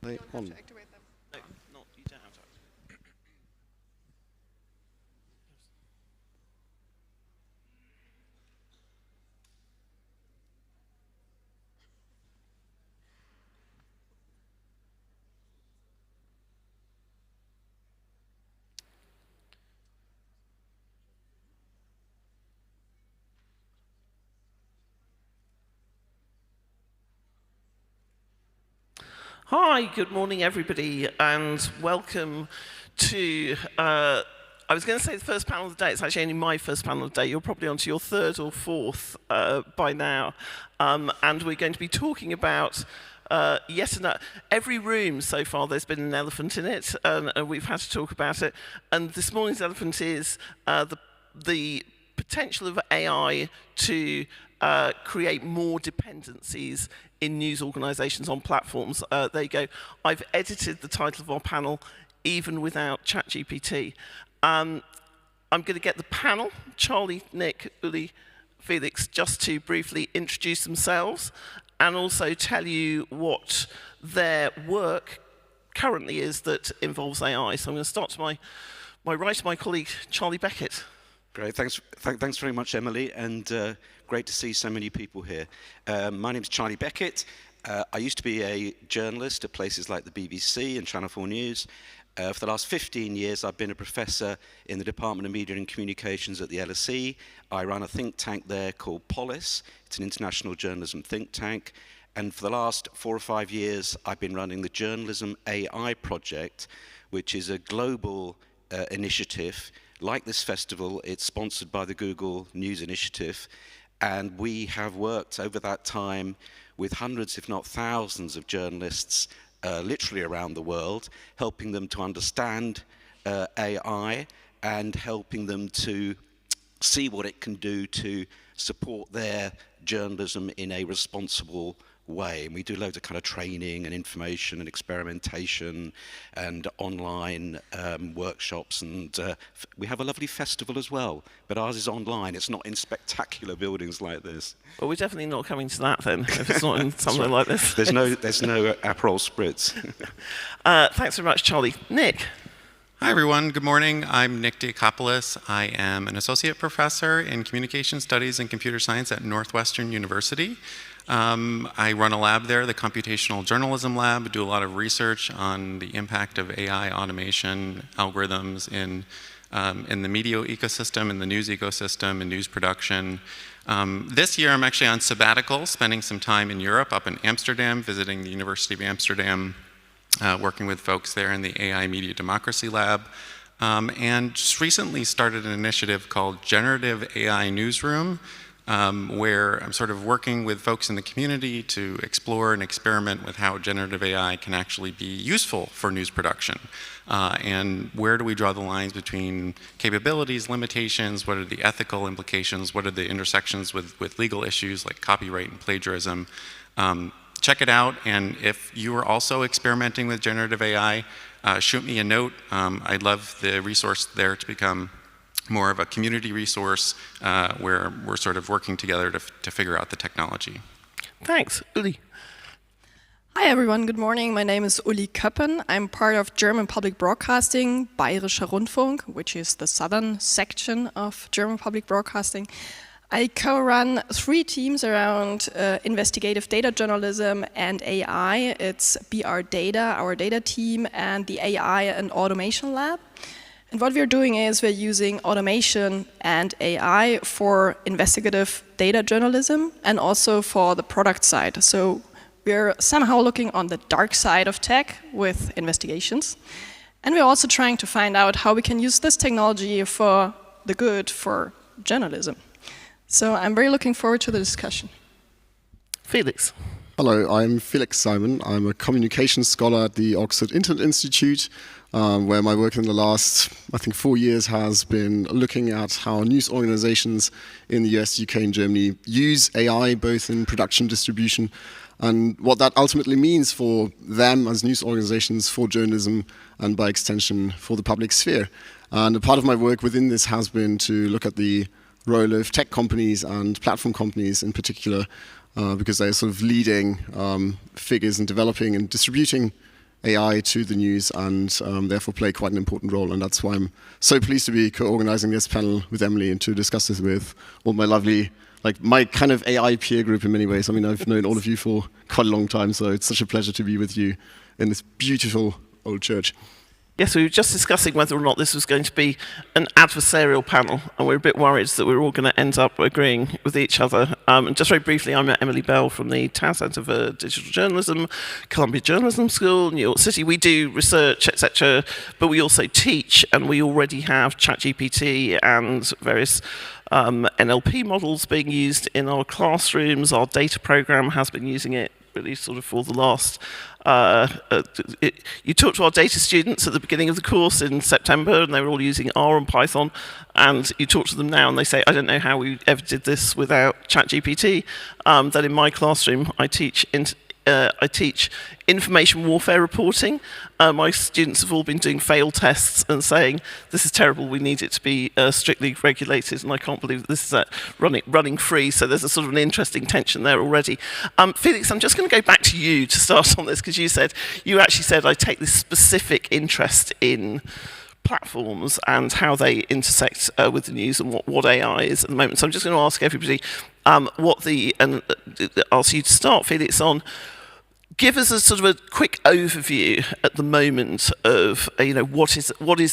they on? No, not, you don't have to. Hi, good morning everybody, and welcome to, I was going to say the first panel of the day. It's actually only my first panel of the day. You're probably onto your third or fourth by now. And we're going to be talking about yet another, every room so far there's been an elephant in it, and we've had to talk about it. And this morning's elephant is the potential of AI to create more dependencies in news organisations on platforms. There you go. I've edited the title of our panel even without ChatGPT. I'm going to get the panel, Charlie, Nick, Uli, Felix, just to briefly introduce themselves and also tell you what their work currently is that involves AI. So I'm going to start to my right, my colleague, Charlie Beckett. Great, thanks very much, Emily, and great to see so many people here. My name's Charlie Beckett. I used to be a journalist at places like the BBC and Channel 4 News. For the last 15 years, I've been a professor in the Department of Media and Communications at the LSE. I run a think tank there called Polis. It's an international journalism think tank. And for the last 4 or 5 years, I've been running the Journalism AI project, which is a global initiative. Like this festival, it's sponsored by the Google News Initiative, and we have worked over that time with hundreds, if not thousands, of journalists literally around the world, helping them to understand AI and helping them to see what it can do to support their journalism in a responsible way. And we do loads of kind of training and information and experimentation and online workshops, and we have a lovely festival as well, but ours is online. It's not in spectacular buildings like this. Well, we're definitely not coming to that then, if it's not in somewhere like this. There's no Aperol Spritz. Thanks very much, Charlie. Nick. Hi everyone, good morning. I'm Nick Diakopoulos. I am an associate professor in communication studies and computer science at Northwestern University. I run a lab there, the Computational Journalism Lab, do a lot of research on the impact of AI automation algorithms in the media ecosystem, in the news ecosystem, in news production. This year I'm actually on sabbatical, spending some time in Europe, up in Amsterdam, visiting the University of Amsterdam, working with folks there in the AI Media Democracy Lab, and just recently started an initiative called Generative AI Newsroom, where I'm sort of working with folks in the community to explore and experiment with how generative AI can actually be useful for news production. And where do we draw the lines between capabilities, limitations, what are the ethical implications, what are the intersections with legal issues like copyright and plagiarism. Check it out, and if you are also experimenting with generative AI, shoot me a note. I'd love the resource there to become more of a community resource where we're sort of working together to figure out the technology. Thanks. Uli. Hi everyone, good morning. My name is Uli Koppen. I'm part of German public broadcasting, Bayerischer Rundfunk, which is the southern section of German public broadcasting. I co-run 3 teams around investigative data journalism and AI. It's BR Data, our data team, and the AI and Automation Lab. And what we're doing is we're using automation and AI for investigative data journalism and also for the product side. So we're somehow looking on the dark side of tech with investigations. And we're also trying to find out how we can use this technology for the good for journalism. So I'm very looking forward to the discussion. Felix. Hello, I'm Felix Simon. I'm a communications scholar at the Oxford Internet Institute, where my work in the last, I think, 4 years has been looking at how news organizations in the US, UK, and Germany use AI, both in production distribution, and what that ultimately means for them as news organizations, for journalism, and by extension, for the public sphere. And a part of my work within this has been to look at the role of tech companies and platform companies in particular, because they're sort of leading figures in developing and distributing AI to the news and therefore play quite an important role. And that's why I'm so pleased to be co-organizing this panel with Emily and to discuss this with all my lovely, like my kind of AI peer group in many ways. I mean, I've known all of you for quite a long time, so it's such a pleasure to be with you in this beautiful old church. Yes, we were just discussing whether or not this was going to be an adversarial panel, and we're a bit worried that we're all going to end up agreeing with each other. And just very briefly, I'm Emily Bell from the Town Centre for Digital Journalism, Columbia Journalism School, New York City. We do research, etc., but we also teach, and we already have ChatGPT and various NLP models being used in our classrooms. Our data program has been using it really sort of for the last you talked to our data students at the beginning of the course in September, and they were all using R and Python, and you talk to them now and they say, I don't know how we ever did this without ChatGPT. Then in my classroom I teach information warfare reporting. My students have all been doing fail tests and saying, this is terrible, we need it to be strictly regulated, and I can't believe that this is running free. So there's a sort of an interesting tension there already. Felix, I'm just going to go back to you to start on this, because you actually said, I take this specific interest in platforms and how they intersect with the news and what AI is at the moment. So I'm just going to ask everybody ask you to start, Felix, on give us a sort of a quick overview at the moment of what is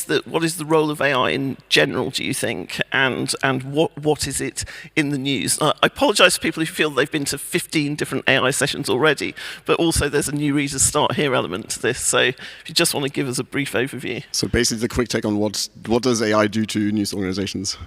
the role of AI in general, do you think, and what is it in the news? I apologise to people who feel they've been to 15 different AI sessions already, but also there's a new Reader's Start Here element to this. So if you just want to give us a brief overview. So basically, the quick take on what does AI do to news organizations?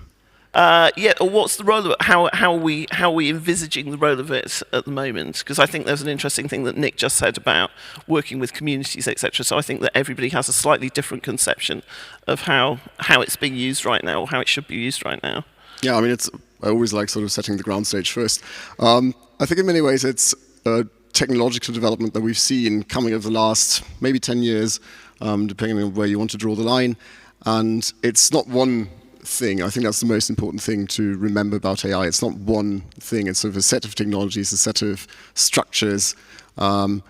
Or what's the role of it? How are we envisaging the role of it at the moment? Because I think there's an interesting thing that Nick just said about working with communities, etc. So I think that everybody has a slightly different conception of how it's being used right now, or how it should be used right now. Yeah, I mean, I always like sort of setting the ground stage first. I think in many ways it's a technological development that we've seen coming over the last maybe 10 years, depending on where you want to draw the line. And it's not one thing. I think that's the most important thing to remember about AI. It's not one thing. It's sort of a set of technologies, a set of structures, and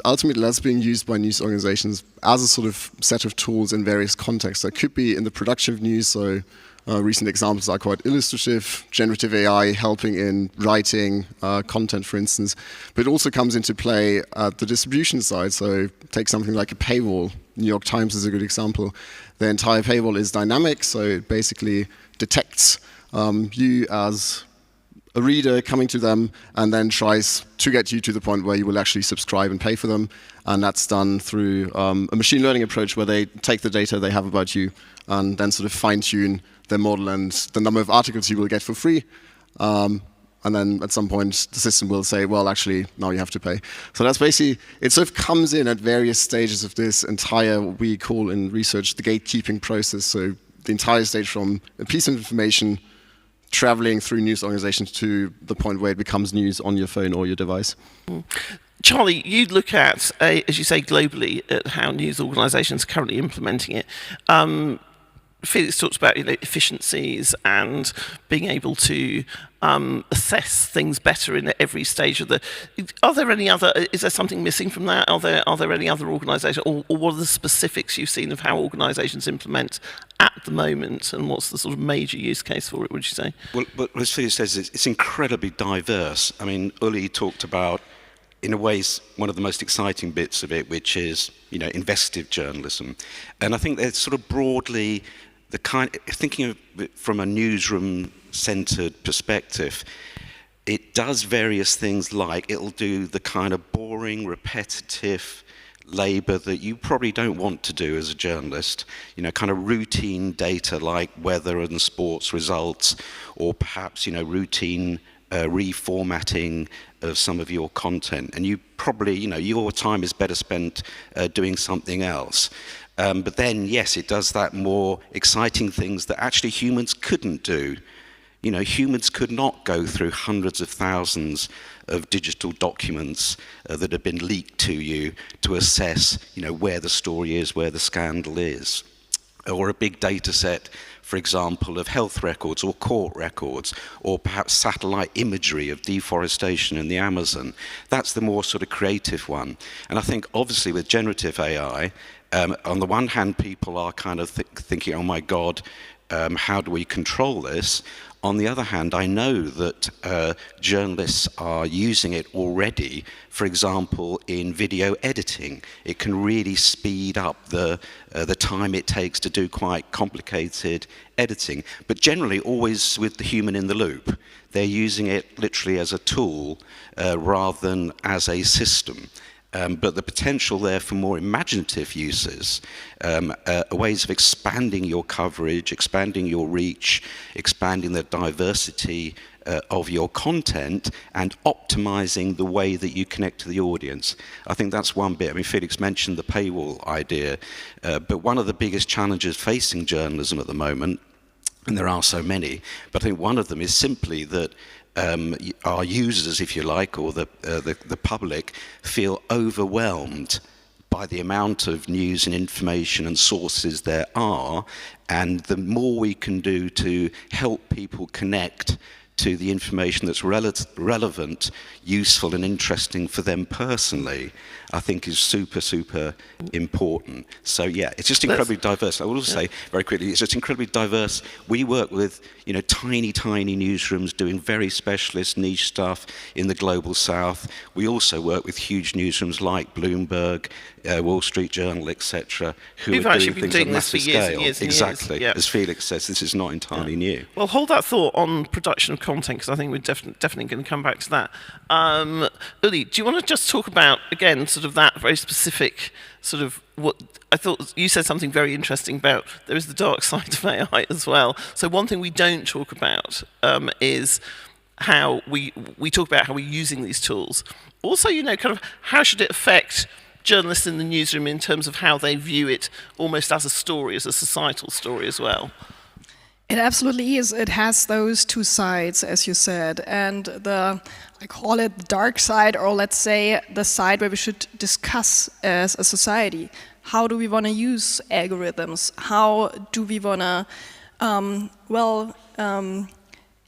ultimately that's being used by news organizations as a sort of set of tools in various contexts. That could be in the production of news, so recent examples are quite illustrative, generative AI helping in writing content, for instance, but it also comes into play at the distribution side. So take something like a paywall. New York Times is a good example. The entire paywall is dynamic, so it basically detects you as a reader coming to them and then tries to get you to the point where you will actually subscribe and pay for them. And that's done through a machine learning approach where they take the data they have about you and then sort of fine-tune their model and the number of articles you will get for free. And then at some point, the system will say, well, actually, now you have to pay. So that's basically, it sort of comes in at various stages of this entire, what we call in research, the gatekeeping process. So the entire stage from a piece of information traveling through news organizations to the point where it becomes news on your phone or your device. Charlie, you look at, as you say, globally, at how news organizations are currently implementing it. Felix talks about efficiencies and being able to assess things better in every stage of the. Are there any other? Is there something missing from that? Are there any other organisations, or what are the specifics you've seen of how organisations implement at the moment, and what's the sort of major use case for it? Would you say? Well, as Felix says, it's incredibly diverse. I mean, Uli talked about, in a way, one of the most exciting bits of it, which is investigative journalism, and I think there's sort of broadly the kind, thinking of it from a newsroom-centered perspective, it does various things like it'll do the kind of boring, repetitive labor that you probably don't want to do as a journalist, kind of routine data like weather and sports results, or perhaps, routine reformatting of some of your content. And you probably, your time is better spent doing something else. But then, yes, it does that more exciting things that actually humans couldn't do. Humans could not go through hundreds of thousands of digital documents that have been leaked to you to assess, where the story is, where the scandal is. or a big data set, for example, of health records or court records, or perhaps satellite imagery of deforestation in the Amazon. That's the more sort of creative one. And I think obviously with generative AI, on the one hand, people are kind of thinking, oh my God, how do we control this? On the other hand, I know that journalists are using it already, for example, in video editing. It can really speed up the time it takes to do quite complicated editing, but generally always with the human in the loop. They're using it literally as a tool rather than as a system. But the potential there for more imaginative uses, ways of expanding your coverage, expanding your reach, expanding the diversity of your content, and optimizing the way that you connect to the audience. I think that's one bit. I mean, Felix mentioned the paywall idea, but one of the biggest challenges facing journalism at the moment, and there are so many, but I think one of them is simply that our users, if you like, or the public, feel overwhelmed by the amount of news and information and sources there are, and the more we can do to help people connect to the information that's relevant, useful and interesting for them personally, I think is super, super important. So yeah, it's just incredibly diverse. I will also say very quickly, it's just incredibly diverse. We work with, you know, tiny newsrooms doing very specialist niche stuff in the global south. We also work with huge newsrooms like Bloomberg, Wall Street Journal, etc., who are doing things on massive scale. Exactly. As Felix says, this is not entirely new. Well, hold that thought on production of content, because I think we're definitely going to come back to that. Uli, do you want to just talk about, again, sort of that very specific sort of what I thought you said something very interesting about there is the dark side of AI as well. So one thing we don't talk about is how we talk about how we're using these tools. Also, you know, kind of how should it affect journalists in the newsroom in terms of how they view it almost as a story, as a societal story as well? It absolutely is. It has those two sides, as you said, and I call it the dark side, or let's say the side where we should discuss as a society. How do we want to use algorithms? How do we want to,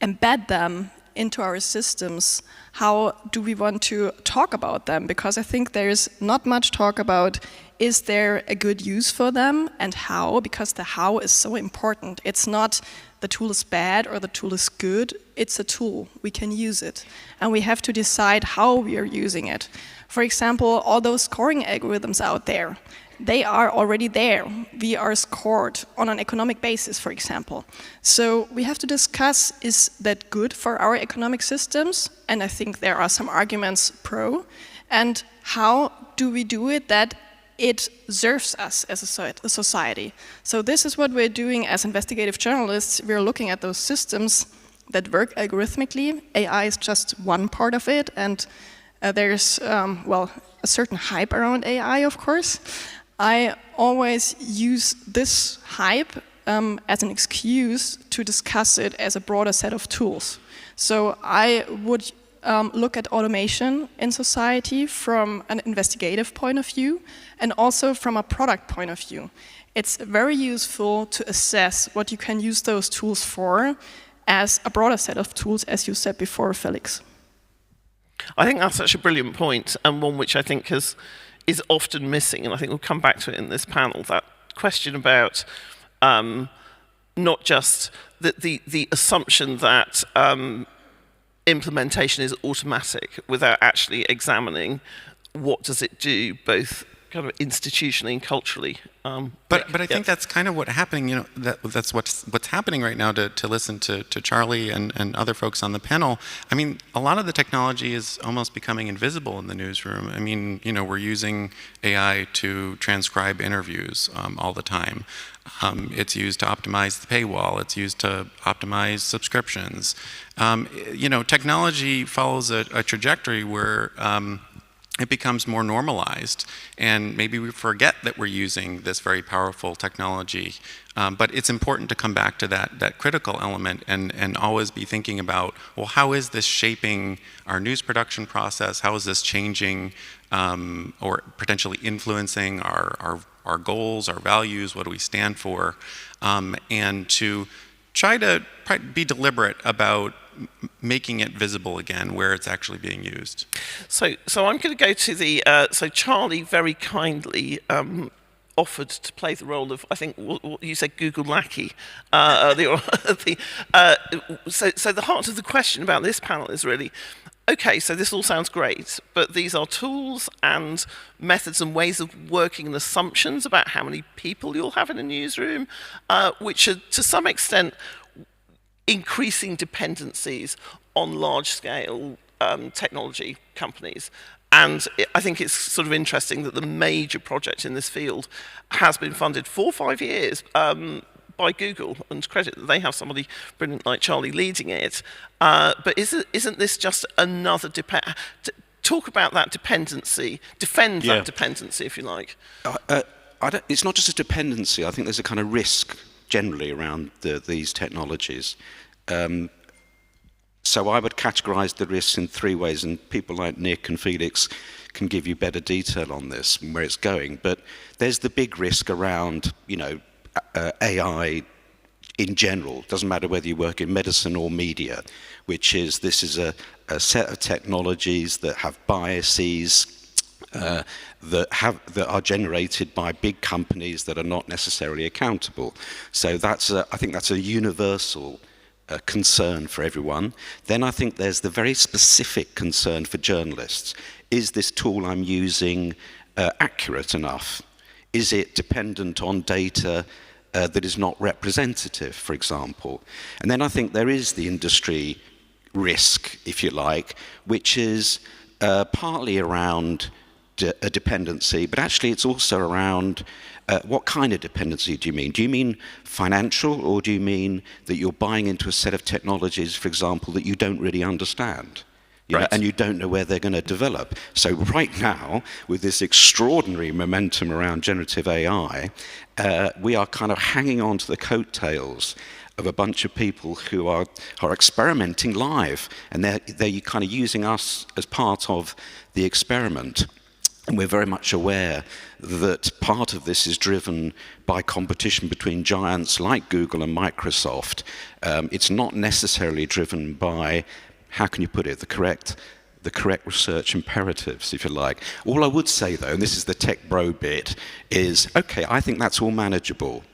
embed them into our systems? How do we want to talk about them? Because I think there's not much talk about, is there a good use for them and how? Because the how is so important. It's not the tool is bad or the tool is good. It's a tool. We can use it. And we have to decide how we are using it. For example, all those scoring algorithms out there, they are already there. We are scored on an economic basis, for example. So we have to discuss, is that good for our economic systems? And I think there are some arguments pro. And how do we do it that it serves us as a society? So this is what we're doing as investigative journalists. We're looking at those systems that work algorithmically. AI is just one part of it. And there's, a certain hype around AI, of course. I always use this hype as an excuse to discuss it as a broader set of tools. So I would look at automation in society from an investigative point of view and also from a product point of view. It's very useful to assess what you can use those tools for as a broader set of tools, as you said before, Felix. I think that's such a brilliant point, and one which I think is often missing, and I think we'll come back to it in this panel, that question about not just the assumption that implementation is automatic without actually examining what does it do, both kind of institutionally and culturally. But I think that's kind of what's happening. You know, that's what's happening right now. To listen to Charlie and other folks on the panel. I mean, a lot of the technology is almost becoming invisible in the newsroom. I mean, you know, we're using AI to transcribe interviews all the time. It's used to optimize the paywall. It's used to optimize subscriptions. You know, technology follows a trajectory where it becomes more normalized, and maybe we forget that we're using this very powerful technology. But it's important to come back to that critical element and always be thinking about, well, how is this shaping our news production process? How is this changing or potentially influencing our goals, our values? What do we stand for? And to try to be deliberate about making it visible again where it's actually being used. So I'm going to go to the, so Charlie very kindly offered to play the role of, I think what you said, Google lackey. So the heart of the question about this panel is really, okay, so this all sounds great, but these are tools and methods and ways of working and assumptions about how many people you'll have in a newsroom, which are to some extent increasing dependencies on large-scale technology companies. And I think it's sort of interesting that the major project in this field has been funded for 5 years by Google, and credit that they have somebody brilliant like Charlie leading it. But isn't this just another talk about that dependency, defend that dependency, if you like? It's not just a dependency. I think there's a kind of risk generally around these technologies. So I would categorize the risks in 3 ways, and people like Nick and Felix can give you better detail on this and where it's going. But there's the big risk around, AI in general. It doesn't matter whether you work in medicine or media, which is this is a set of technologies that have biases, that are generated by big companies that are not necessarily accountable. So I think that's a universal concern for everyone. Then I think there's the very specific concern for journalists. Is this tool I'm using accurate enough? Is it dependent on data that is not representative, for example? And then I think there is the industry risk, if you like, which is partly around a dependency, but actually it's also around what kind of dependency do you mean? Do you mean financial, or do you mean that you're buying into a set of technologies, for example, that you don't really understand? You know, and you don't know where they're going to develop. So right now, with this extraordinary momentum around generative AI, we are kind of hanging on to the coattails of a bunch of people who are experimenting live, and they're kind of using us as part of the experiment. And we're very much aware that part of this is driven by competition between giants like Google and Microsoft. It's not necessarily driven by, how can you put it, the correct research imperatives, if you like. All I would say, though, and this is the tech bro bit, is, okay, I think that's all manageable.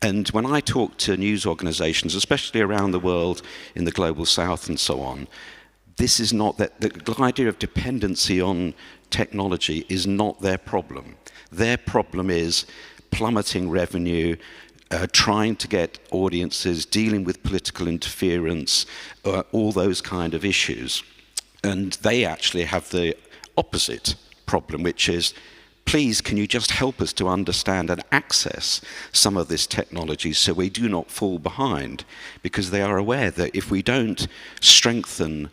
And when I talk to news organizations, especially around the world in the global south and so on, this is not that the idea of dependency on technology is not their problem. Their problem is plummeting revenue, trying to get audiences, dealing with political interference, all those kind of issues. And they actually have the opposite problem, which is, please, can you just help us to understand and access some of this technology so we do not fall behind? Because they are aware that if we don't strengthen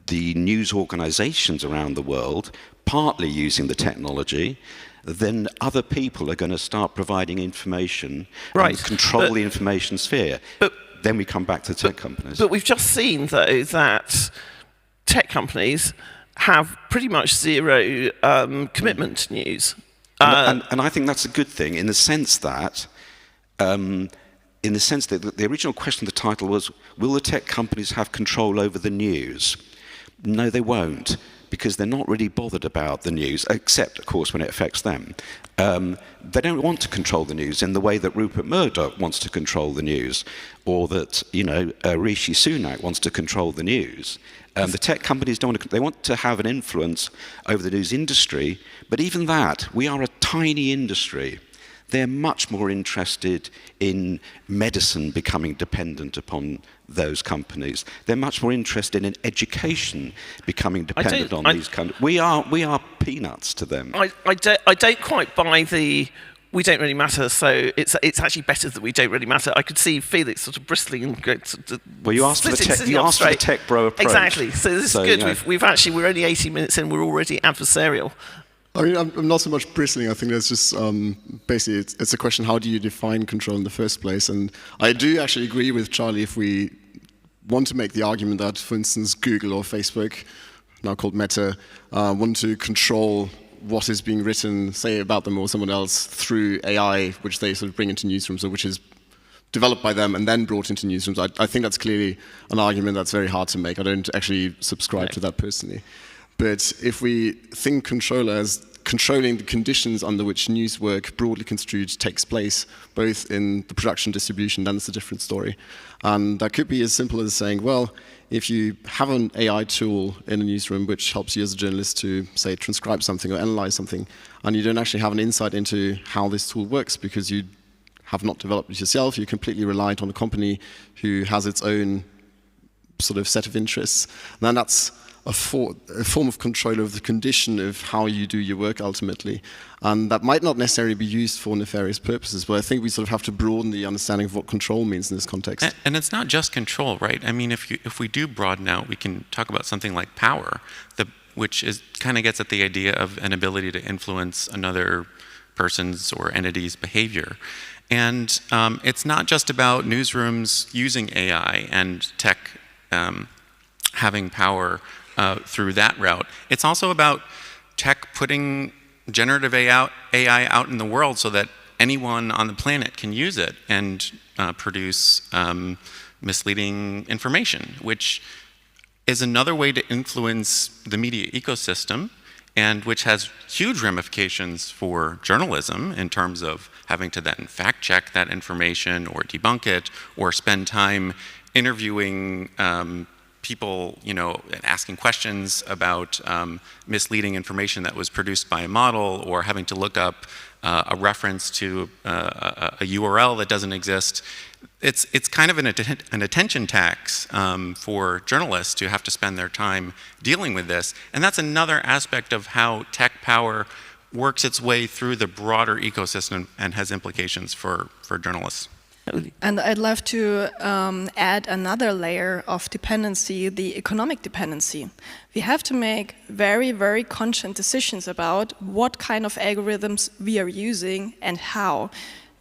the news organizations around the world, partly using the technology, then other people are going to start providing information and control the information sphere. Then we come back to tech companies. But we've just seen, though, that tech companies have pretty much zero commitment to news. And I think that's a good thing in the sense that the original question of the title was, will the tech companies have control over the news? No, they won't, because they're not really bothered about the news, except, of course, when it affects them. They don't want to control the news in the way that Rupert Murdoch wants to control the news, or that, Rishi Sunak wants to control the news. The tech companies they want to have an influence over the news industry, but even that, we are a tiny industry. They're much more interested in medicine becoming dependent upon those companies. They're much more interested in education becoming dependent on these companies. We are peanuts to them. I don't quite buy we don't really matter, so it's actually better that we don't really matter. I could see Felix sort of bristling and well, you asked for the tech bro approach. Exactly. So this is good. You know. We're only 18 minutes in. We're already adversarial. I mean, I'm not so much bristling. I think there's just basically it's a question: how do you define control in the first place? And I do actually agree with Charlie if we want to make the argument that, for instance, Google or Facebook, now called Meta, want to control what is being written, say, about them or someone else through AI, which they sort of bring into newsrooms, or which is developed by them and then brought into newsrooms. I think that's clearly an argument that's very hard to make. I don't actually subscribe to that personally. But if we think control as controlling the conditions under which news work, broadly construed, takes place, both in the production distribution, then it's a different story. And that could be as simple as saying, well, if you have an AI tool in a newsroom which helps you as a journalist to, say, transcribe something or analyze something, and you don't actually have an insight into how this tool works because you have not developed it yourself, you're completely reliant on a company who has its own sort of set of interests, then that's a form of control of the condition of how you do your work ultimately. And that might not necessarily be used for nefarious purposes, but I think we sort of have to broaden the understanding of what control means in this context. And it's not just control, right? I mean, if we do broaden out, we can talk about something like power, which kind of gets at the idea of an ability to influence another person's or entity's behavior. And it's not just about newsrooms using AI and tech having power through that route. It's also about tech putting generative AI out in the world so that anyone on the planet can use it and produce misleading information, which is another way to influence the media ecosystem, and which has huge ramifications for journalism in terms of having to then fact check that information or debunk it or spend time interviewing people, you know, asking questions about misleading information that was produced by a model, or having to look up a reference to a URL that doesn't exist. It's kind of an attention tax for journalists to have to spend their time dealing with this. And that's another aspect of how tech power works its way through the broader ecosystem and has implications for journalists. And I'd love to add another layer of dependency, the economic dependency. We have to make very, very conscious decisions about what kind of algorithms we are using and how.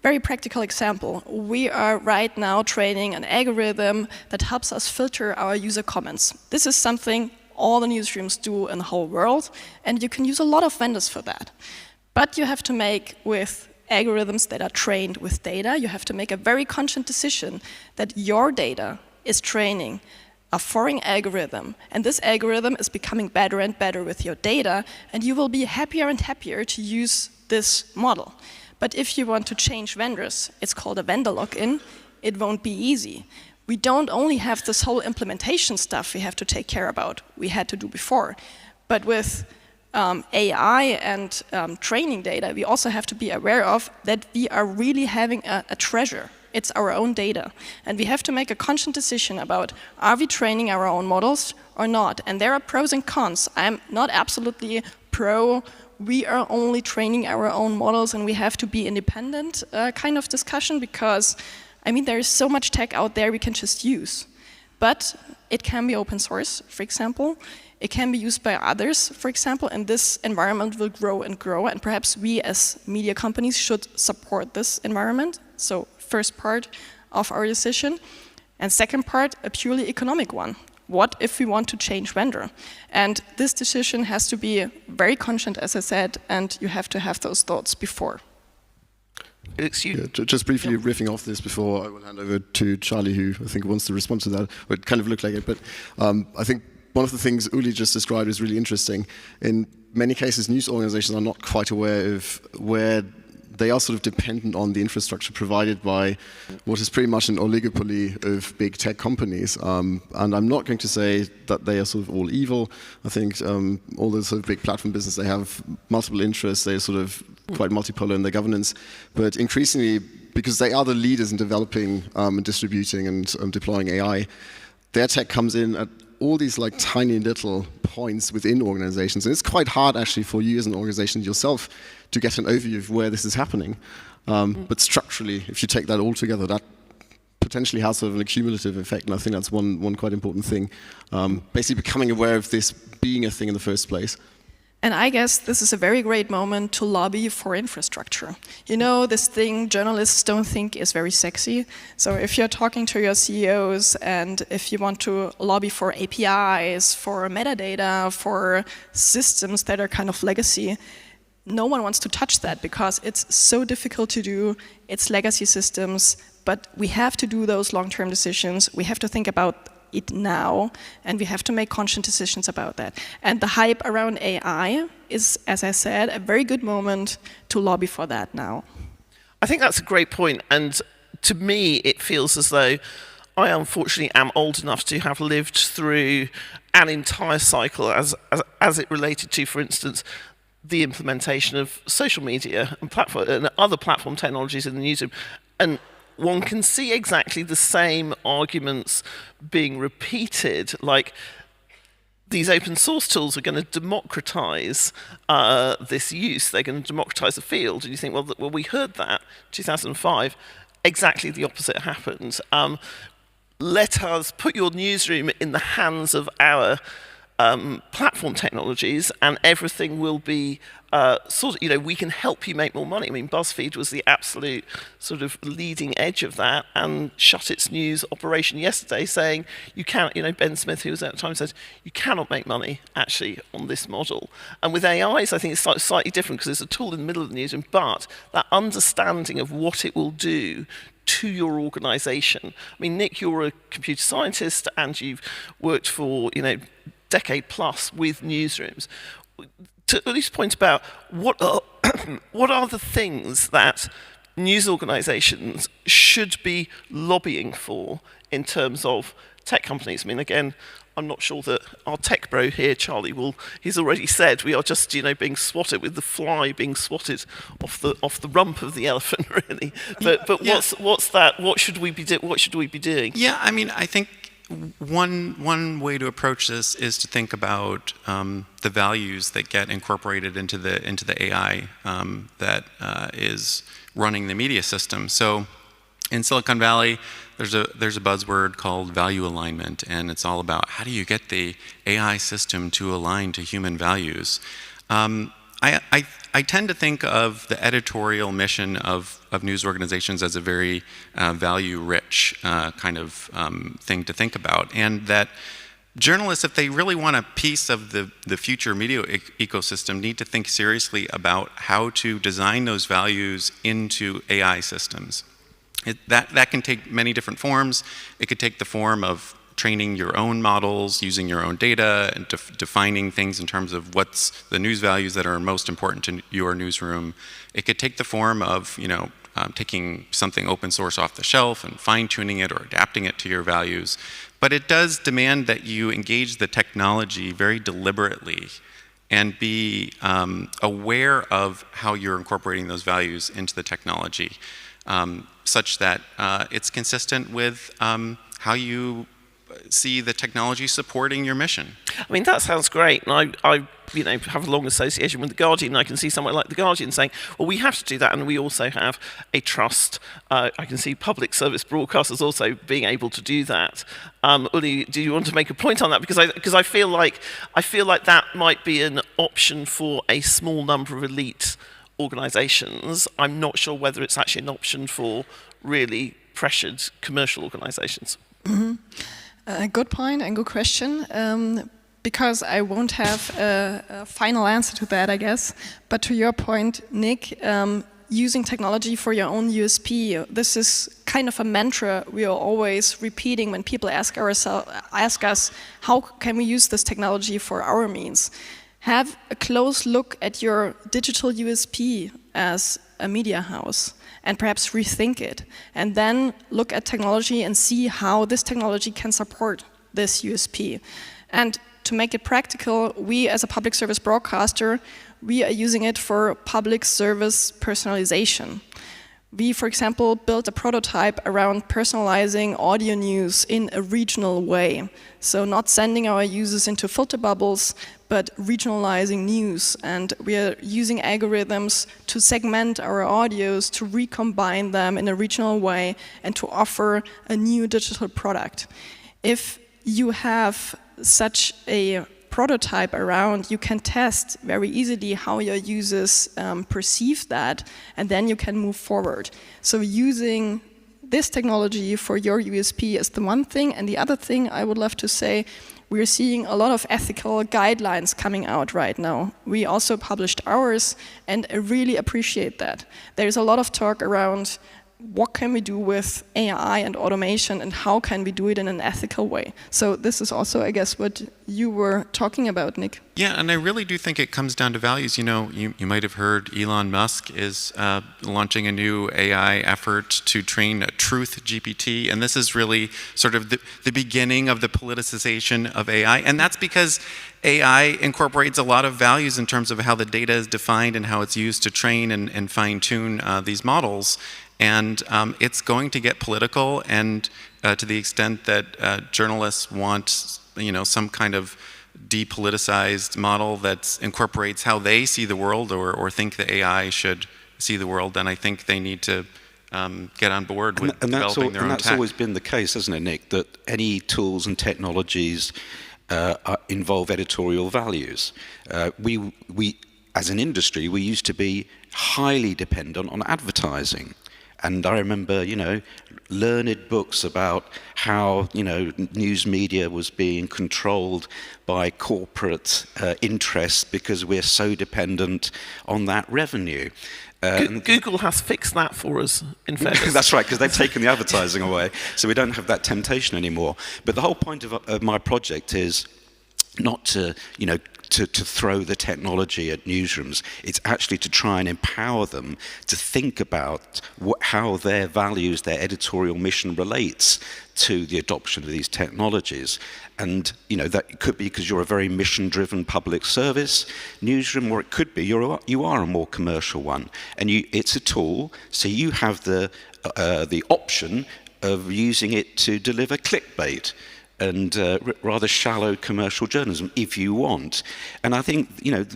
Very practical example, we are right now training an algorithm that helps us filter our user comments. This is something all the newsrooms do in the whole world, and you can use a lot of vendors for that. But you have to make with algorithms that are trained with data, you have to make a very conscious decision that your data is training a foreign algorithm, and this algorithm is becoming better and better with your data, and you will be happier and happier to use this model. But if you want to change vendors, it's called a vendor lock-in, it won't be easy. We don't only have this whole implementation stuff we have to take care about, we had to do before, but with AI and training data, we also have to be aware of that we are really having a treasure. It's our own data. And we have to make a conscious decision about, are we training our own models or not? And there are pros and cons. I'm not absolutely pro, we are only training our own models and we have to be independent kind of discussion, because, I mean, there is so much tech out there we can just use. But it can be open source, for example. It can be used by others, for example, and this environment will grow and grow, and perhaps we as media companies should support this environment. So first part of our decision. And second part, a purely economic one. What if we want to change vendor? And this decision has to be very conscious, as I said, and you have to have those thoughts before. Felix, yeah, just briefly riffing off this before I will hand over to Charlie, who I think wants to respond to that. It kind of looked like it, but I think one of the things Uli just described is really interesting. In many cases, news organizations are not quite aware of where they are sort of dependent on the infrastructure provided by what is pretty much an oligopoly of big tech companies. And I'm not going to say that they are sort of all evil. I think all those sort of big platform business, they have multiple interests. They're sort of quite multipolar in their governance. But increasingly, because they are the leaders in developing and distributing and deploying AI, their tech comes in at all these like tiny little points within organizations. And it's quite hard actually for you as an organization yourself to get an overview of where this is happening. But structurally, if you take that all together, that potentially has sort of an accumulative effect, and I think that's one quite important thing. Basically becoming aware of this being a thing in the first place. And I guess this is a very great moment to lobby for infrastructure. You know, this thing journalists don't think is very sexy. So if you're talking to your CEOs and if you want to lobby for APIs, for metadata, for systems that are kind of legacy, no one wants to touch that because it's so difficult to do. It's legacy systems, but we have to do those long-term decisions. We have to think about it now, and we have to make conscious decisions about that. And the hype around AI is, as I said, a very good moment to lobby for that now. I think that's a great point, and to me it feels as though I unfortunately am old enough to have lived through an entire cycle as it related to, for instance, the implementation of social media and platform and other platform technologies in the newsroom. And one can see exactly the same arguments being repeated, like these open source tools are going to democratize this use, they're going to democratize the field. And you think, well, we heard that in 2005, exactly the opposite happened. Let us put your newsroom in the hands of our platform technologies, and everything will be we can help you make more money. I mean, BuzzFeed was the absolute sort of leading edge of that and shut its news operation yesterday saying you can't, Ben Smith, who was at the time, said you cannot make money actually on this model. And with AIs, I think it's slightly different because it's a tool in the middle of the newsroom, but that understanding of what it will do to your organization. I mean, Nick, you're a computer scientist and you've worked for, decade plus with newsrooms. To at least point about what are the things that news organizations should be lobbying for in terms of tech companies. I mean, again, I'm not sure that our tech bro here, Charlie, he's already said we are just, being swatted with the fly being swatted off the rump of the elephant, really. But yeah. What's that? What should we be doing? Yeah, I mean, I think one way to approach this is to think about the values that get incorporated into the AI that is running the media system. So in Silicon Valley, there's a buzzword called value alignment, and it's all about how do you get the AI system to align to human values. I tend to think of the editorial mission of news organizations as a very value-rich kind of thing to think about, and that journalists, if they really want a piece of the future media ecosystem, need to think seriously about how to design those values into AI systems. That can take many different forms. It could take the form of training your own models, using your own data, and defining things in terms of what's the news values that are most important to your newsroom. It could take the form of, taking something open source off the shelf and fine-tuning it or adapting it to your values. But it does demand that you engage the technology very deliberately and be aware of how you're incorporating those values into the technology, such that it's consistent with how you see the technology supporting your mission. I mean, that sounds great, and I have a long association with The Guardian, and I can see someone like The Guardian saying, well, we have to do that, and we also have a trust. I can see public service broadcasters also being able to do that. Uli, do you want to make a point on that? Because I feel like that might be an option for a small number of elite organizations. I'm not sure whether it's actually an option for really pressured commercial organizations. Mm-hmm. Good point and good question, because I won't have a final answer to that, I guess. But to your point, Nick, using technology for your own USP, this is kind of a mantra we are always repeating when people ask us, how can we use this technology for our means? Have a close look at your digital USP as a media house, and perhaps rethink it, and then look at technology and see how this technology can support this USP. And to make it practical, we as a public service broadcaster, we are using it for public service personalization. We, for example, built a prototype around personalizing audio news in a regional way. So not sending our users into filter bubbles, but regionalizing news. And we are using algorithms to segment our audios, to recombine them in a regional way, and to offer a new digital product. If you have such a prototype around, you can test very easily how your users perceive that, and then you can move forward. So using this technology for your USP is the one thing, and the other thing I would love to say, we're seeing a lot of ethical guidelines coming out right now. We also published ours, and I really appreciate that. There's a lot of talk around what can we do with AI and automation, and how can we do it in an ethical way. So this is also, I guess, what you were talking about, Nick. Yeah, and I really do think it comes down to values. You know, you might have heard Elon Musk is launching a new AI effort to train Truth GPT, and this is really sort of the beginning of the politicization of AI, and that's because AI incorporates a lot of values in terms of how the data is defined and how it's used to train and fine-tune these models. And it's going to get political, and to the extent that journalists want, you know, some kind of depoliticized model that incorporates how they see the world, or think the AI should see the world, then I think they need to get on board with developing their own tech. And that's always been the case, hasn't it, Nick? That any tools and technologies involve editorial values. We, as an industry, we used to be highly dependent on advertising. And I remember, you know, learned books about how, you know, news media was being controlled by corporate interests because we're so dependent on that revenue. Google has fixed that for us, in fairness. That's right, because they've taken the advertising away, so we don't have that temptation anymore. But the whole point of my project is not to, you know, to throw the technology at newsrooms. It's actually to try and empower them to think about how their values, their editorial mission relates to the adoption of these technologies. And, you know, that could be because you're a very mission-driven public service newsroom, or it could be you are a more commercial one. And it's a tool, so you have the option of using it to deliver clickbait and rather shallow commercial journalism, if you want. And I think, you know,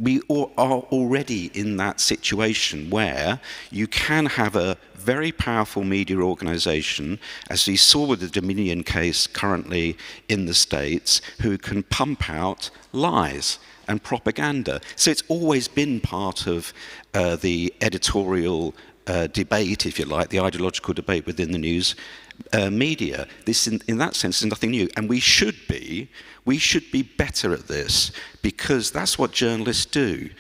we are already in that situation where you can have a very powerful media organization, as we saw with the Dominion case currently in the States, who can pump out lies and propaganda. So it's always been part of the editorial debate, if you like, the ideological debate within the news media. This, in that sense, is nothing new, and we should be better at this, because that's what journalists do.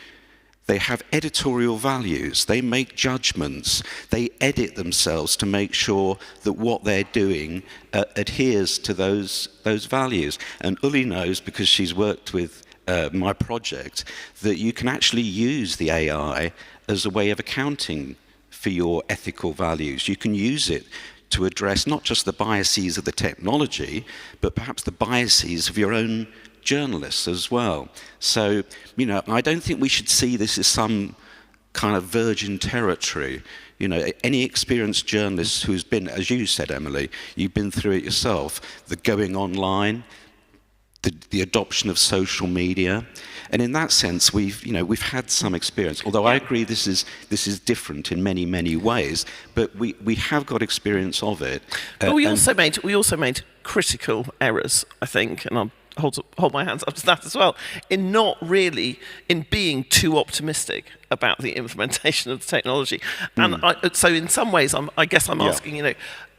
They have editorial values, they make judgments, they edit themselves to make sure that what they're doing adheres to those values. And Uli knows, because she's worked with my project, that you can actually use the AI as a way of accounting for your ethical values. You can use it to address not just the biases of the technology, but perhaps the biases of your own journalists as well. So, you know, I don't think we should see this as some kind of virgin territory. You know, any experienced journalist who's been, as you said, Emily, you've been through it yourself, the going online, the adoption of social media, and in that sense, we've had some experience. Although I agree, this is different in many ways, but we have got experience of it. But we also made critical errors, I think, and I'll hold my hands up to that as well, in being too optimistic about the implementation of the technology. And so in some ways, I guess I'm asking, you know,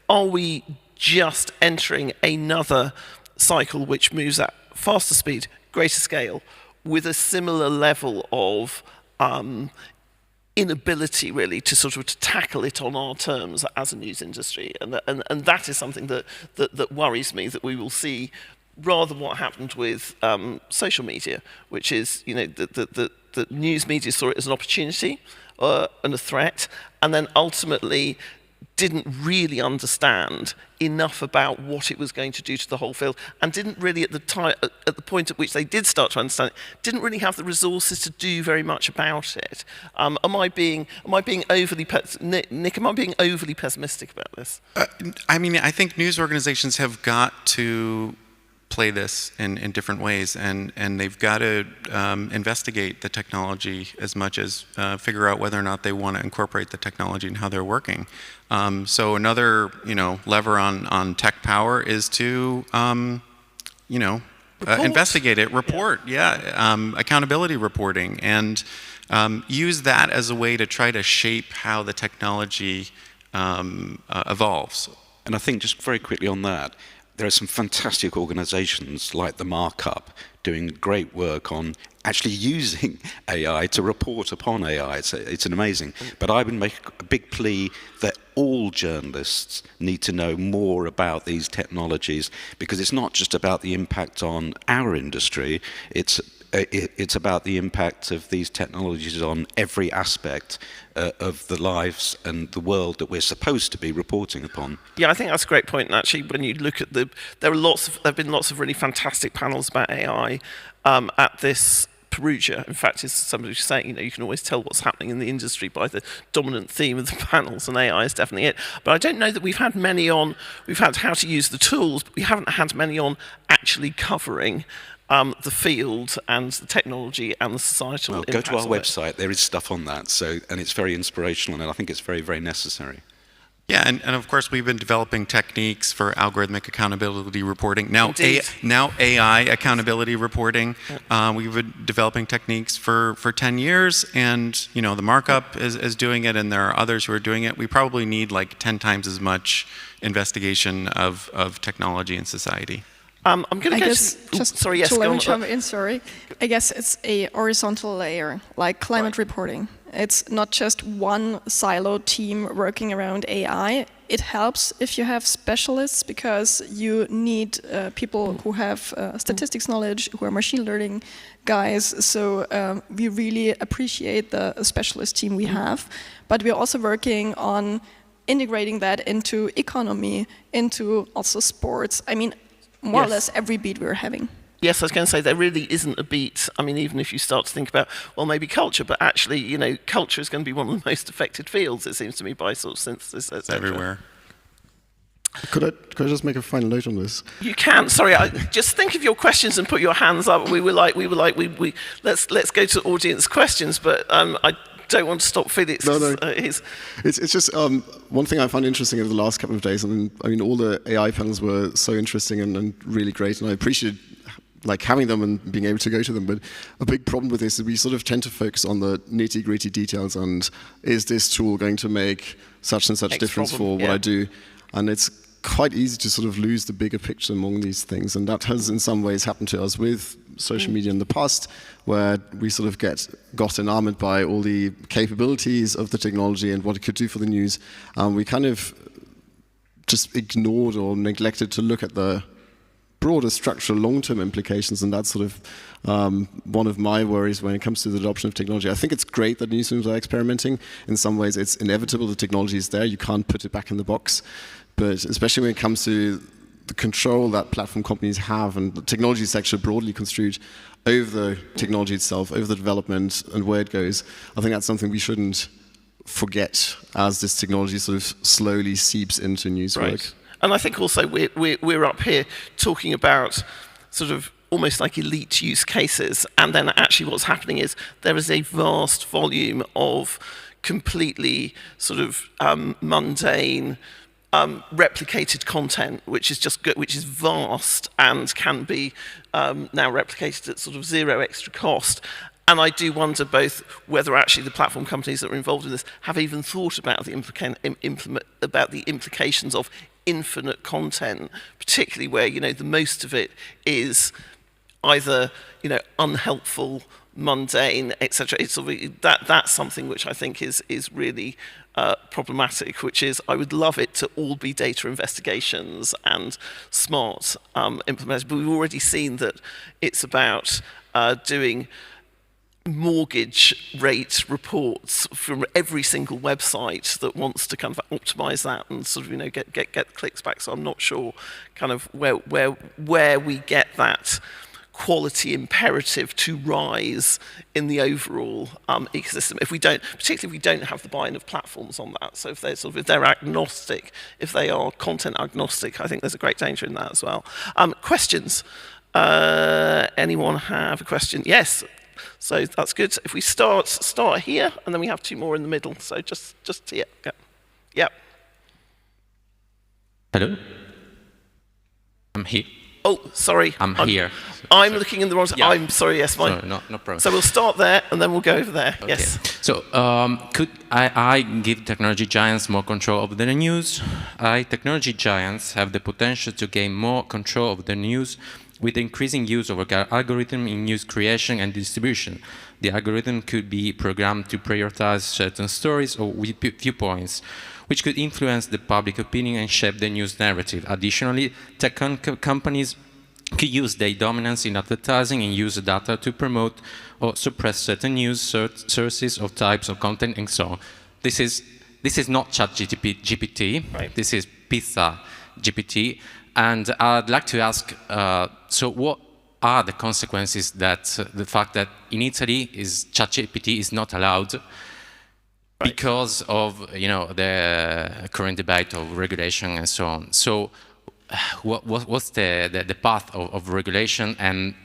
are we just entering another cycle which moves at faster speed, greater scale, with a similar level of inability, really, to sort of to tackle it on our terms as a news industry, and that is something that worries me, that we will see rather what happened with social media, which is, you know, the news media saw it as an opportunity and a threat, and then ultimately didn't really understand enough about what it was going to do to the whole field, and didn't really at the point at which they did start to understand it, didn't really have the resources to do very much about it. Am I being overly Nick? Am I being overly pessimistic about this? I mean, I think news organizations have got to play this in different ways, and they've got to investigate the technology as much as figure out whether or not they want to incorporate the technology and how they're working. So another, lever on tech power is to, investigate it, report, accountability reporting, and use that as a way to try to shape how the technology evolves. And I think just very quickly on that, there are some fantastic organizations like the Markup doing great work on actually using AI to report upon AI. It's an amazing. But I would make a big plea that all journalists need to know more about these technologies, because it's not just about the impact on our industry, it's about the impact of these technologies on every aspect of the lives and the world that we're supposed to be reporting upon. Yeah, I think that's a great point. And actually, when you look at there have been lots of really fantastic panels about AI at this Perugia. In fact, as somebody was saying, you can always tell what's happening in the industry by the dominant theme of the panels, and AI is definitely it. But I don't know that we've had many on. We've had how to use the tools, but we haven't had many on actually covering the field and the technology and the societal impacts. Go to our website. There is stuff on that. And it's very inspirational, and I think it's very, very necessary. Yeah, and of course we've been developing techniques for algorithmic accountability reporting. Now AI accountability reporting. We've been developing techniques for 10 years, and the Markup is doing it, and there are others who are doing it. We probably need like 10 times as much investigation of technology in society. I'm going to go sorry, yes, go on. Jump in, sorry. I guess it's a horizontal layer, like climate reporting. It's not just one silo team working around AI. It helps if you have specialists, because you need people who have statistics knowledge, who are machine learning guys. So we really appreciate the specialist team we have. But we're also working on integrating that into economy, into also sports. I mean, more or less every beat we're having. Yes, I was going to say there really isn't a beat. I mean, even if you start to think about, well, maybe culture, but actually, culture is going to be one of the most affected fields, it seems to me, by sort of synthesis, etc. Everywhere. Could I just make a final note on this? You can. Sorry, just think of your questions and put your hands up. We were like, let's go to audience questions, but I don't want to stop Felix. No. It's just one thing I found interesting over the last couple of days. I mean, all the AI panels were so interesting and really great, and I appreciate having them and being able to go to them. But a big problem with this is we sort of tend to focus on the nitty-gritty details, and is this tool going to make such and such difference for what I do? And it's quite easy to sort of lose the bigger picture among these things, and that has in some ways happened to us with social media in the past, where we sort of got enamored by all the capabilities of the technology and what it could do for the news. We kind of just ignored or neglected to look at the broader structural long-term implications, and that's sort of one of my worries when it comes to the adoption of technology. I think it's great that newsrooms are experimenting. In some ways, it's inevitable. The technology is there. You can't put it back in the box. But especially when it comes to the control that platform companies have, and the technology section broadly construed over the technology itself, over the development and where it goes, I think that's something we shouldn't forget as this technology sort of slowly seeps into news work. Right. And I think also we're up here talking about sort of almost like elite use cases, and then actually what's happening is there is a vast volume of completely sort of mundane, replicated content, which is just good, which is vast and can be now replicated at sort of zero extra cost. And I do wonder both whether actually the platform companies that are involved in this have even thought about the implications of infinite content, particularly where the most of it is either unhelpful, mundane, etc. It's sort of, that's something which I think is really problematic, which is I would love it to all be data investigations and smart implementation, but we've already seen that it's about doing mortgage rate reports from every single website that wants to kind of optimize that and sort of get clicks back. So I'm not sure kind of where we get that quality imperative to rise in the overall ecosystem. Particularly if we don't have the buy-in of platforms on that. So if they're agnostic, if they are content agnostic, I think there's a great danger in that as well. Questions? Anyone have a question? Yes. So that's good. If we start here, and then we have two more in the middle. So just here. Yeah. Hello. I'm here. Oh, sorry. I'm here. I'm looking in the wrong. Yeah. I'm sorry. Yes, fine. No problem. So we'll start there, and then we'll go over there. Okay. Yes. So could I give technology giants more control over the news? Technology giants have the potential to gain more control over the news with increasing use of algorithm in news creation and distribution. The algorithm could be programmed to prioritize certain stories or viewpoints, which could influence the public opinion and shape the news narrative. Additionally, tech companies could use their dominance in advertising and use data to promote or suppress certain news sources or types of content and so on. This is not ChatGPT. Right. This is Pizza GPT. And I'd like to ask, so what are the consequences that the fact that in Italy ChatGPT is not allowed because of the current debate of regulation and so on? So what's the path of regulation, and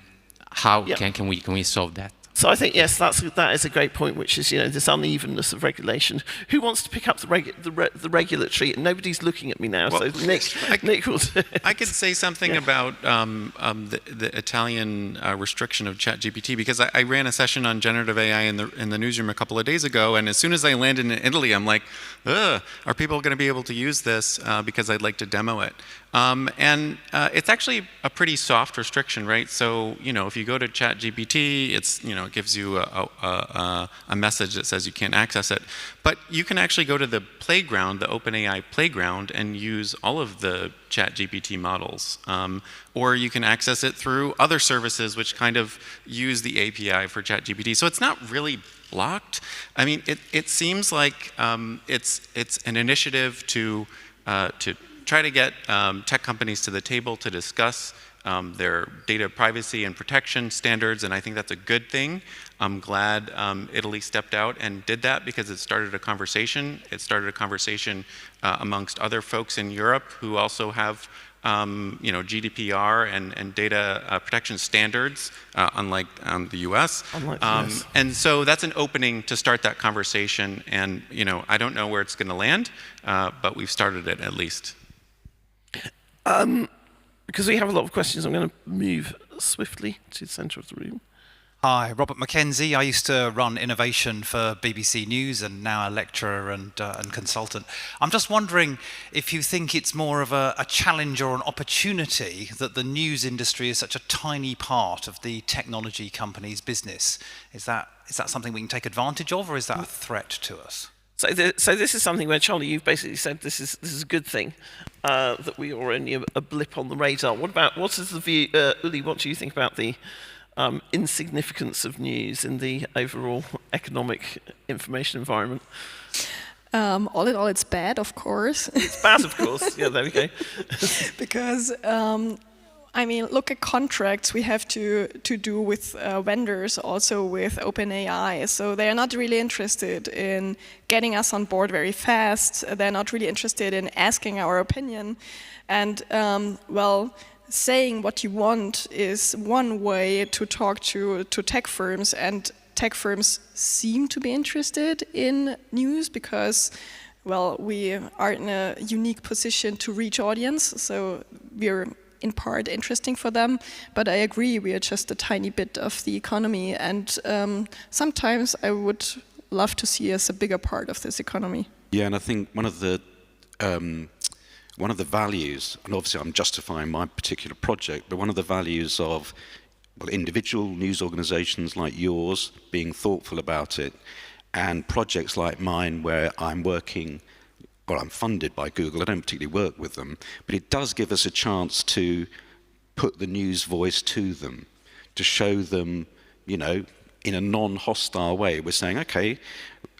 how can we solve that? So I think, yes, that is a great point, which is, this unevenness of regulation. Who wants to pick up the regulatory? Nobody's looking at me now, Well, so Nick will do it. I could say something about the Italian restriction of ChatGPT, because I ran a session on generative AI in the newsroom a couple of days ago, and as soon as I landed in Italy, I'm like, ugh, are people going to be able to use this? Because I'd like to demo it. And it's actually a pretty soft restriction, right? So, if you go to ChatGPT, it gives you a message that says you can't access it. But you can actually go to the playground, the OpenAI playground, and use all of the ChatGPT models. Or you can access it through other services which kind of use the API for ChatGPT. So it's not really blocked. I mean, it seems like it's an initiative to try to get tech companies to the table to discuss their data privacy and protection standards, and I think that's a good thing. I'm glad Italy stepped out and did that, because it started a conversation. It started a conversation amongst other folks in Europe who also have GDPR and data protection standards, unlike the US. And so that's an opening to start that conversation, and I don't know where it's going to land, but we've started it at least. Because we have a lot of questions, I'm going to move swiftly to the centre of the room. Hi, Robert Mackenzie. I used to run innovation for BBC News, and now a lecturer and consultant. I'm just wondering if you think it's more of a challenge or an opportunity that the news industry is such a tiny part of the technology company's business. Is that something we can take advantage of, or is that a threat to us? So this is something where, Charlie, you've basically said this is a good thing, that we are only a blip on the radar. What is the view, Uli, what do you think about the insignificance of news in the overall economic information environment? All in all, it's bad, of course. It's bad, of course. Yeah, there we go. Because look at contracts we have to do with vendors, also with OpenAI. So they are not really interested in getting us on board very fast. They're not really interested in asking our opinion. And saying what you want is one way to talk to tech firms, and tech firms seem to be interested in news because, we are in a unique position to reach audience, so we're in part interesting for them. But I agree, we are just a tiny bit of the economy, and sometimes I would love to see us a bigger part of this economy. Yeah, and I think one of the values, and obviously I'm justifying my particular project, but one of the values of individual news organizations like yours being thoughtful about it, and projects like mine where I'm funded by Google, I don't particularly work with them, but it does give us a chance to put the news voice to them, to show them, in a non-hostile way, we're saying, okay,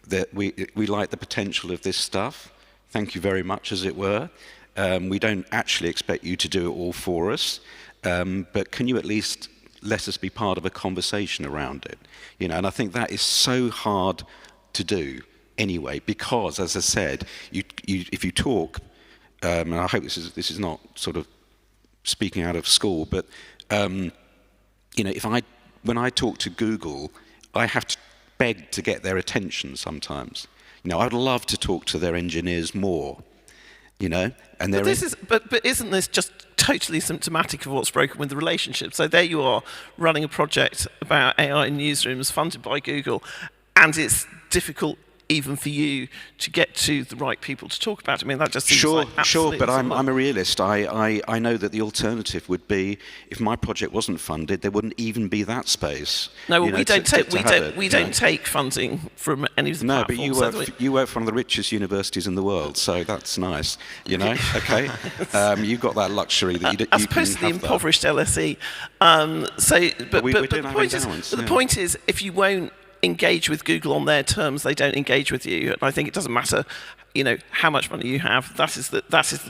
that we like the potential of this stuff. Thank you very much, as it were. We don't actually expect you to do it all for us, but can you at least let us be part of a conversation around it? You know, and I think that is so hard to do anyway, because, as I said, if you talk, and I hope this is not sort of speaking out of school, but you know, when I talk to Google, I have to beg to get their attention sometimes. You know, I'd love to talk to their engineers more. You know, and but isn't this just totally symptomatic of what's broken with the relationship? So there you are, running a project about AI in newsrooms funded by Google, and it's difficult even for you to get to the right people to talk about it. I mean, that just seems like sure, but I'm a realist. I know that the alternative would be, if my project wasn't funded, there wouldn't even be that space. No, well, we don't take funding from any of the platforms. No, but you work for one of the richest universities in the world, so that's nice. You know, okay. You've got that luxury that you can have. As opposed to the impoverished LSE. The point is, if you won't engage with Google on their terms, they don't engage with you. And I think it doesn't matter, you know, how much money you have. That is the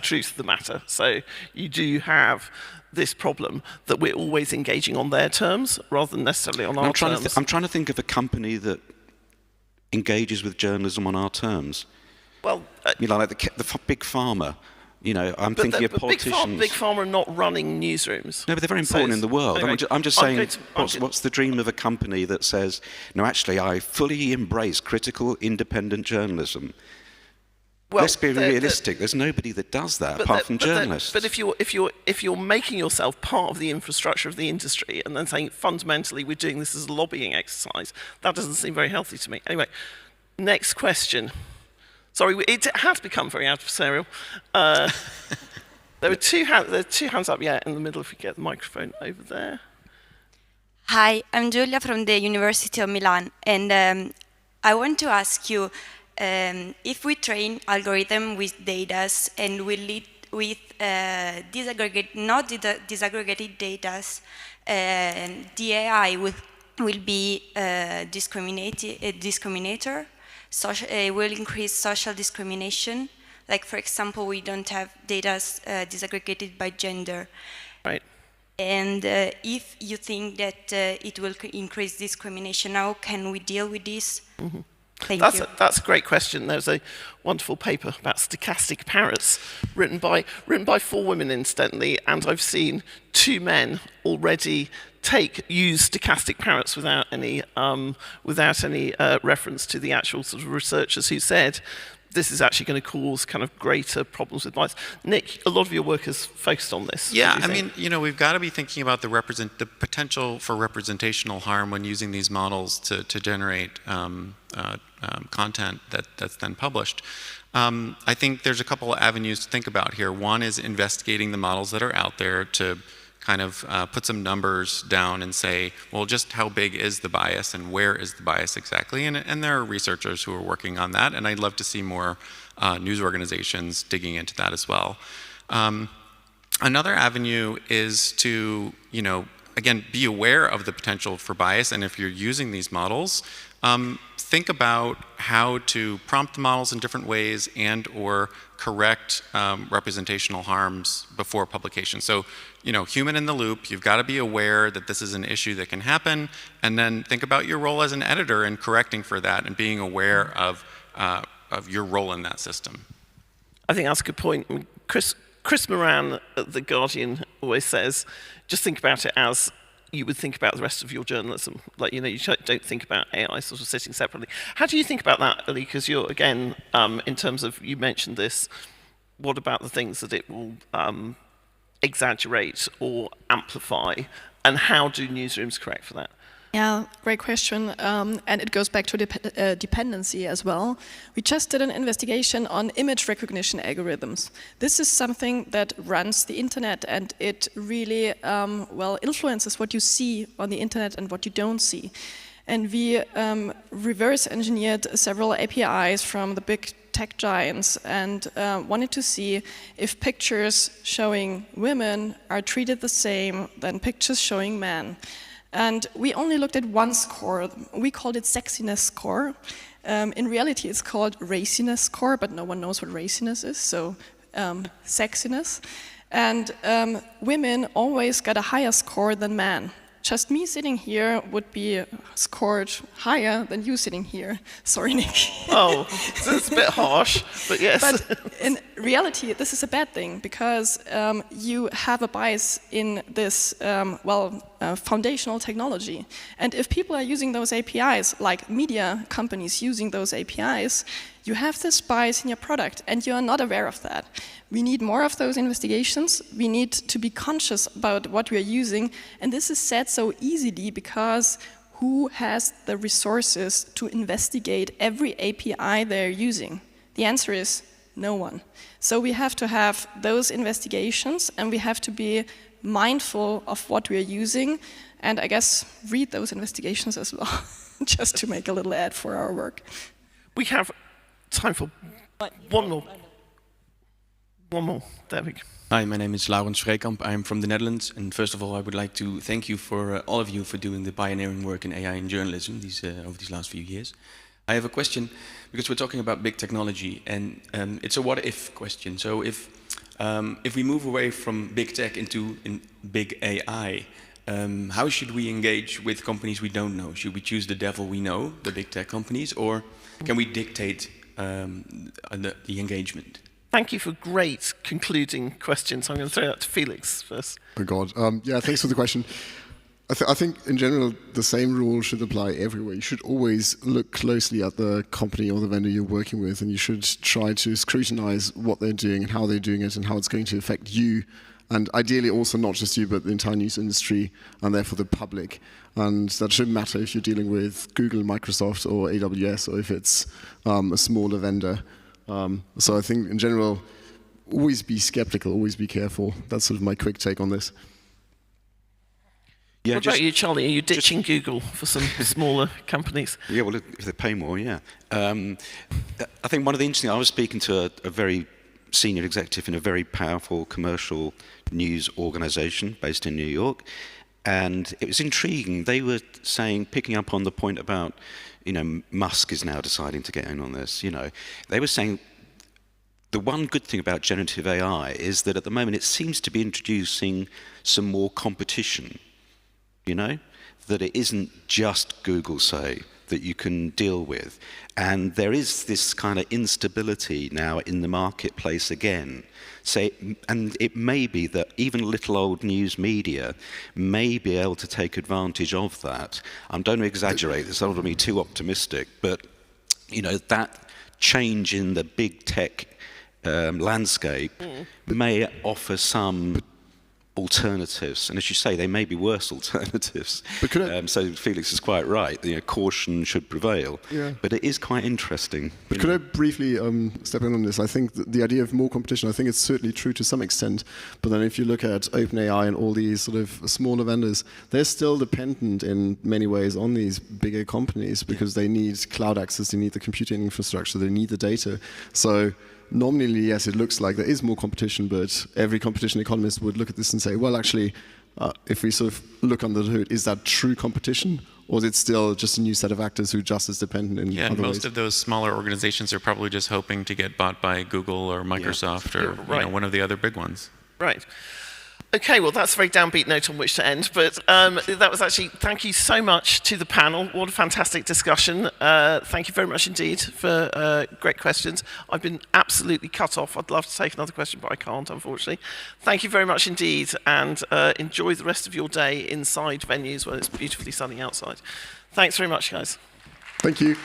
truth of the matter. So you do have this problem that we're always engaging on their terms rather than necessarily on our terms. I'm trying to think of a company that engages with journalism on our terms. Well, you know, like the big pharma. You know, I'm thinking of politicians. Big pharma are not running newsrooms. No, but they're very important in the world. Anyway, I'm just saying, what's the dream of a company that says, no, actually, I fully embrace critical, independent journalism? Well, let's be realistic. There's nobody that does that apart from journalists. But if you're making yourself part of the infrastructure of the industry and then saying fundamentally we're doing this as a lobbying exercise, that doesn't seem very healthy to me. Anyway, next question. Sorry, it has become very adversarial. There are two hands up, in the middle, if we get the microphone over there. Hi, I'm Giulia from the University of Milan, and I want to ask you, if we train algorithm with data and we lead with disaggregated data, the AI will be a discriminator? Will increase social discrimination. Like, for example, we don't have data disaggregated by gender. Right. And if you think that it will increase discrimination, how can we deal with this? Mm-hmm. That's a great question. There's a wonderful paper about stochastic parrots written by 4 women, incidentally, and I've seen 2 men already use stochastic parrots without any reference to the actual sort of researchers who said this is actually going to cause kind of greater problems with bias. Nick, a lot of your work is focused on this. Yeah, I mean, you know, we've got to be thinking about the potential for representational harm when using these models to generate content that's then published. I think there's a couple of avenues to think about here. One is investigating the models that are out there to kind of put some numbers down and say, well, just how big is the bias and where is the bias exactly? And there are researchers who are working on that, and I'd love to see more news organizations digging into that as well. Another avenue is to, you know, again, be aware of the potential for bias, and if you're using these models, think about how to prompt the models in different ways and or correct representational harms before publication. So, you know, human in the loop, you've got to be aware that this is an issue that can happen, and then think about your role as an editor in correcting for that and being aware of your role in that system. I think that's a good point. Chris Moran at The Guardian always says, just think about it as you would think about the rest of your journalism. Like, you know, you don't think about AI sort of sitting separately. How do you think about that, Ali? Because you're, again, in terms of, you mentioned this, what about the things that it will exaggerate or amplify, and how do newsrooms correct for that? Yeah, great question, and it goes back to dependency as well. We just did an investigation on image recognition algorithms. This is something that runs the internet, and it really influences what you see on the internet and what you don't see. And we reverse engineered several APIs from the big tech giants and wanted to see if pictures showing women are treated the same than pictures showing men. And we only looked at one score. We called it sexiness score. In reality, it's called raciness score, but no one knows what raciness is, so sexiness. And women always got a higher score than men. Just me sitting here would be scored higher than you sitting here. Sorry, Nick. Oh, that's a bit harsh, but yes. But in reality, this is a bad thing because you have a bias in this, foundational technology. And if people are using those APIs, like media companies using those APIs, you have this bias in your product and you're not aware of that. We need more of those investigations. We need to be conscious about what we are using. And this is said so easily because who has the resources to investigate every API they're using? The answer is no one. So we have to have those investigations and we have to be mindful of what we are using and I guess read those investigations as well, just to make a little ad for our work. We have time for one more. One more. There we go. Hi, my name is Laurens Vreekamp. I'm from the Netherlands, and first of all, I would like to thank you for all of you for doing the pioneering work in AI and journalism over these last few years. I have a question because we're talking about big technology, and it's a what-if question. So if we move away from big tech into big AI, how should we engage with companies we don't know? Should we choose the devil we know, the big tech companies, or can we dictate the engagement? Thank you for great concluding questions. I'm going to throw that to Felix first. Oh God, yeah, thanks for the question. I think in general the same rule should apply everywhere. You should always look closely at the company or the vendor you're working with, and you should try to scrutinize what they're doing and how they're doing it and how it's going to affect you, and ideally also not just you but the entire news industry and therefore the public. And that shouldn't matter if you're dealing with Google, Microsoft or AWS or if it's a smaller vendor. So I think in general, always be skeptical, always be careful. That's sort of my quick take on this. Yeah, what about you, Charlie? Are you ditching Google for some smaller companies? Yeah, well, if they pay more, yeah. I think one of the interesting, I was speaking to a very senior executive in a very powerful commercial news organization based in New York, and it was intriguing. They were saying, picking up on the point about, Musk is now deciding to get in on this, They were saying the one good thing about generative AI is that at the moment it seems to be introducing some more competition, that it isn't just Google, say, that you can deal with. And there is this kind of instability now in the marketplace again. And it may be that even little old news media may be able to take advantage of that. I don't want to exaggerate this, I don't want to be too optimistic, but that change in the big tech landscape may offer some alternatives, and as you say, they may be worse alternatives. So Felix is quite right. Caution should prevail. Yeah. But it is quite interesting. But could I briefly step in on this? I think the idea of more competition, I think it's certainly true to some extent. But then if you look at OpenAI and all these sort of smaller vendors, they're still dependent in many ways on these bigger companies because they need cloud access, they need the computing infrastructure, they need the data. So nominally, yes, it looks like there is more competition, but every competition economist would look at this and say, well, actually, if we sort of look under the hood, is that true competition? Or is it still just a new set of actors who are just as dependent in other ways? Yeah, most of those smaller organizations are probably just hoping to get bought by Google or Microsoft or one of the other big ones. Right. Okay, well, that's a very downbeat note on which to end, but that was actually, thank you so much to the panel. What a fantastic discussion. Thank you very much indeed for great questions. I've been absolutely cut off. I'd love to take another question, but I can't, unfortunately. Thank you very much indeed, and enjoy the rest of your day inside venues when it's beautifully sunny outside. Thanks very much, guys. Thank you.